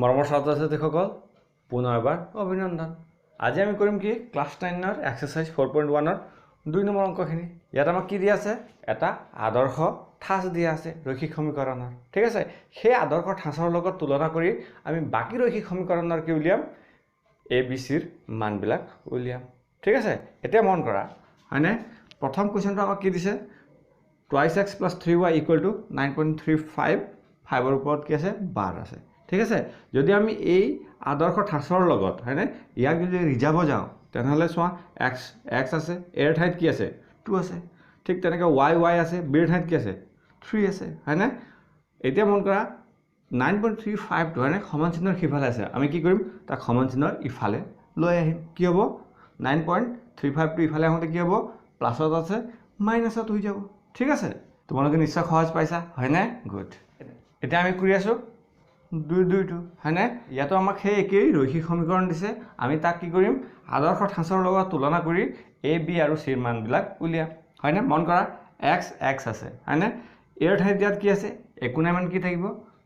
মৰমৰ ছাত্ৰ-ছাত্ৰীসকল পুনৰ এবাৰ অভিনন্দন। আজি আমি কৰিম কি ক্লাছ 9ৰ এক্সাৰসাইজ 4.1ৰ 2 নম্বৰ অংকখিনি। ইয়াত আমাক কি দিয়া আছে? এটা আদৰ্শ ঠাঁচ দিয়া আছে ৰৈখিক সমীকৰণৰ। ঠিক আছে, সেই আদৰ্শ ঠাঁচৰ লগত তুলনা কৰি আমি বাকী ৰৈখিক সমীকৰণৰ কি উলিয়াম? এ বি চিৰ মানবিলাক উলিয়াম। ঠিক আছে, এতিয়া মন কৰা হয়নে? প্ৰথম কুৱেশ্যনটো আমাক কি দিছে? 2x + 3y = 9.35 5ৰ ওপৰত কি আছে? বাৰ আছে। ঠিক আছে, যদি আমি এই আদৰ্শ ঠাঁচৰ লগত হয়নে ইয়াক যদি ৰিজাব যাওঁ তেনেহ'লে চোৱা x আছে, এৰ ঠাইত কি আছে? 2 আছে। ঠিক তেনেকৈ y আছে, বিৰ ঠাইত কি আছে? 3 আছে হয়নে? এতিয়া মন কৰা 9.35টো হয়নে সমান চিহ্নৰ সিফালে আছে, আমি কি কৰিম? তাক সমান চিহ্নৰ ইফালে লৈ আহিম। কি হ'ব? 9.35টো ইফালে আহোঁতে কি হ'ব? প্লাছত আছে মাইনাছত হৈ যাব। ঠিক আছে, তোমালোকে নিশ্চয় সহজ পাইছা হয়নে? গুড। এতিয়া আমি কৰি আছোঁ 2 হয়নে? ইয়াতো আমাক সেই একেই ৰৈখিক সমীকৰণ দিছে, আমি তাক কি কৰিম? আদৰ্শ ঠাঁচৰ লগত তুলনা কৰি এ বি আৰু চিৰ মানবিলাক উলিয়াম হয়নে? মন কৰা x আছে হয়নে? এৰ ঠাইত ইয়াত কি আছে? একো নাই মানে কি থাকিব?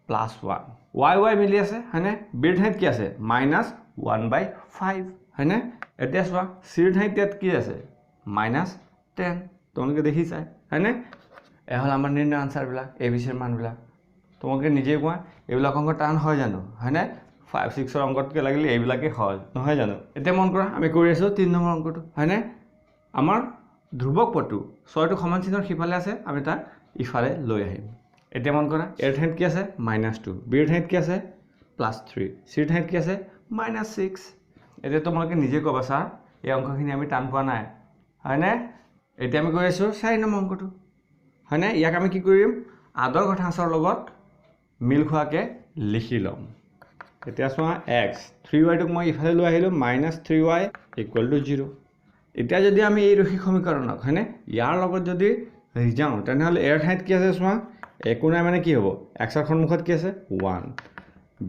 +1। y মিলি আছে হয়নে? বিৰ ঠাইত কি আছে? -1/5 হয়নে? এতিয়া চোৱা চিৰ ঠাইত ইয়াত কি আছে? -10। তোমালোকে দেখিছাই হয়নে? এয়া হ'ল আমাৰ নিৰ্ণয় আনচাৰবিলাক, এ বি চিৰ মানবিলাক। তোমালোকে নিজেই কোৱা এইবিলাক অংক টান হয় জানো? হয়নে? 5-6ৰ অংকতকৈ লাগিলে এইবিলাকেই সহজ নহয় জানো? এতিয়া মন কৰা আমি কৰি আছোঁ 3 নম্বৰ অংকটো হয়নে? আমাৰ ধ্ৰুৱক পথটো 6টো সমান চিহ্নৰ সিফালে আছে, আমি তাক ইফালে লৈ আহিম। এতিয়া মন কৰা এৰ ঠাইত কি আছে? -2, বিৰ ঠাইত কি আছে? +3, চিৰ ঠাইত কি আছে? -6। এতিয়া তোমালোকে নিজে ক'বা ছাৰ এই অংকখিনি আমি টান পোৱা নাই হয়নে? এতিয়া আমি কৰি আছোঁ 4 নম্বৰ অংকটো হয়নে? ইয়াক আমি কি কৰিম? আদৰ্শ ঠাঁচৰ লগত মিল খোৱাকৈ লিখি ল'ম। এতিয়া চোৱা x 3yটোক মই ইফালে লৈ আহিলোঁ, -3y = 0। এতিয়া যদি আমি এই ৰৈখিক সমীকৰণক হয়নে ইয়াৰ লগত যদি ৰিজাওঁ তেনেহ'লে এৰ ঠাইত কি আছে? চোৱা একো নাই মানে কি হ'ব? xৰ সন্মুখত কি আছে? 1।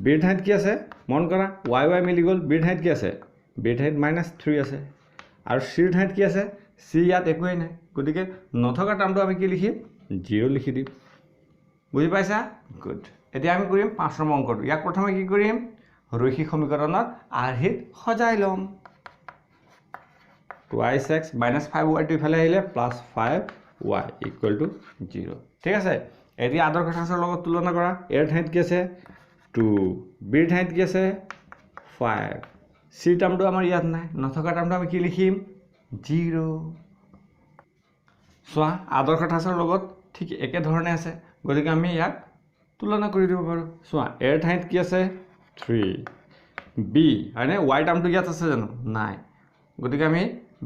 বিৰ ঠাইত কি আছে? মন কৰা y মিলি গ'ল, বিৰ ঠাইত কি আছে? বিৰ ঠাইত -3 আছে। আৰু চিৰ ঠাইত কি আছে? চি ইয়াত একোৱেই নাই, গতিকে নথকা টাৰ্মটো আমি কি লিখিম? 0 লিখি দিম। বুজি পাইছা? গুড। এতিয়া আমি কৰিম 5 নম্বৰ অংকটো। ইয়াক প্ৰথমে কি কৰিম? ৰৈখিক সমীকৰণৰ আৰ্হিত সজাই ল'ম। 2x - 5yটো ইফালে আহিলে +5y = 0। ঠিক আছে, এতিয়া আদৰ্শ ঠাঁচৰ লগত তুলনা কৰা। এৰ ঠাইত কি আছে? 2, বিৰ ঠাইত কি আছে? 5, চিৰ টাৰ্মটো আমাৰ ইয়াত নাই, নথকা টাৰ্মটো আমি কি লিখিম? 0। চোৱা আদৰ্শ ঠাঁচৰ লগত ঠিক একেধৰণে আছে, গতিকে আমি ইয়াক তুলনা কৰি দিব পাৰোঁ। চোৱা এৰ ঠাইত কি আছে? 3, বি হয়নে? y টাৰ্মটো ইয়াত আছে জানো? নাই, গতিকে আমি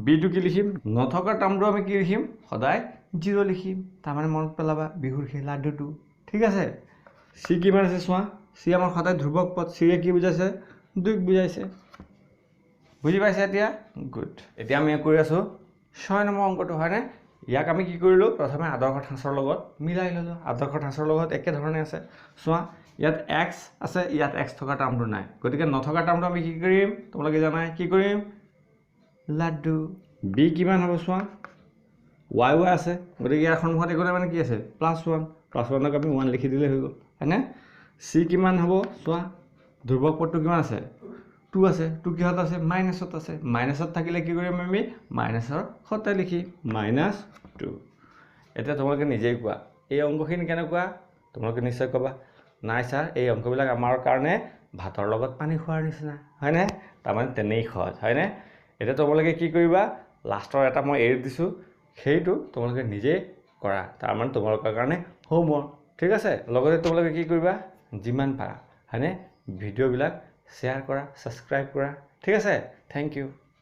বিটো কি লিখিম? নথকা টাৰ্মটো আমি কি লিখিম? সদায় 0 লিখিম। তাৰমানে মনত পেলাবা বিহুৰ সেই লাড্ডুটো। ঠিক আছে, চি কিমান আছে? চোৱা চি আমাৰ সদায় ধ্ৰুৱক পথ, চিয়ে কি বুজাইছে? 2ক বুজাইছে। বুজি পাইছে এতিয়া? গুড। এতিয়া আমি কৰি আছোঁ 6 নম্বৰ অংকটো হয়নে? ইয়াক আমি কি কৰিলোঁ? প্ৰথমে আদৰ্শ ঠাঁচৰ লগত মিলাই ল'লোঁ। আদৰ্শ ঠাঁচৰ লগত একেধৰণে আছে। চোৱা ইয়াত x আছে, ইয়াত x থকা টাৰ্মটো নাই, গতিকে নথকা টাৰ্মটো আমি কি কৰিম? তোমালোকে জানাই কি কৰিম? লাড্ডু। বি কিমান হ'ব? চোৱা y আছে, গতিকে ইয়াৰ সন্মুখত একো নাই মানে কি আছে? +1। +1ক আমি 1 লিখি দিলে হৈ গ'ল হয়নে? চি কিমান হ'ব? চোৱা ধ্ৰুৱক পথটো কিমান আছে? 2 আছে। 2 কিহত আছে? মাইনাছত আছে। মাইনাছত থাকিলে কি কৰিম আমি? মাইনাছৰ সদায় লিখিম -2। এতিয়া তোমালোকে নিজেই কোৱা এই অংকখিনি কেনেকুৱা? তোমালোকে নিশ্চয় ক'বা নাই ছাৰ এই অংকবিলাক আমাৰ কাৰণে ভাতৰ লগত পানী খোৱাৰ নিচিনা হয়নে? তাৰমানে তেনেই সহজ হয়নে? এতিয়া তোমালোকে কি কৰিবা? লাষ্টৰ এটা মই এৰি দিছোঁ, সেইটো তোমালোকে নিজেই কৰা, তাৰমানে তোমালোকৰ কাৰণে হোমৱৰ্ক। ঠিক আছে, লগতে তোমালোকে কি কৰিবা? যিমান পাৰা হয়নে ভিডিঅ'বিলাক শ্বেয়াৰ কৰা, ছাবস্ক্ৰাইব কৰা। ঠিক আছে, থেংক ইউ।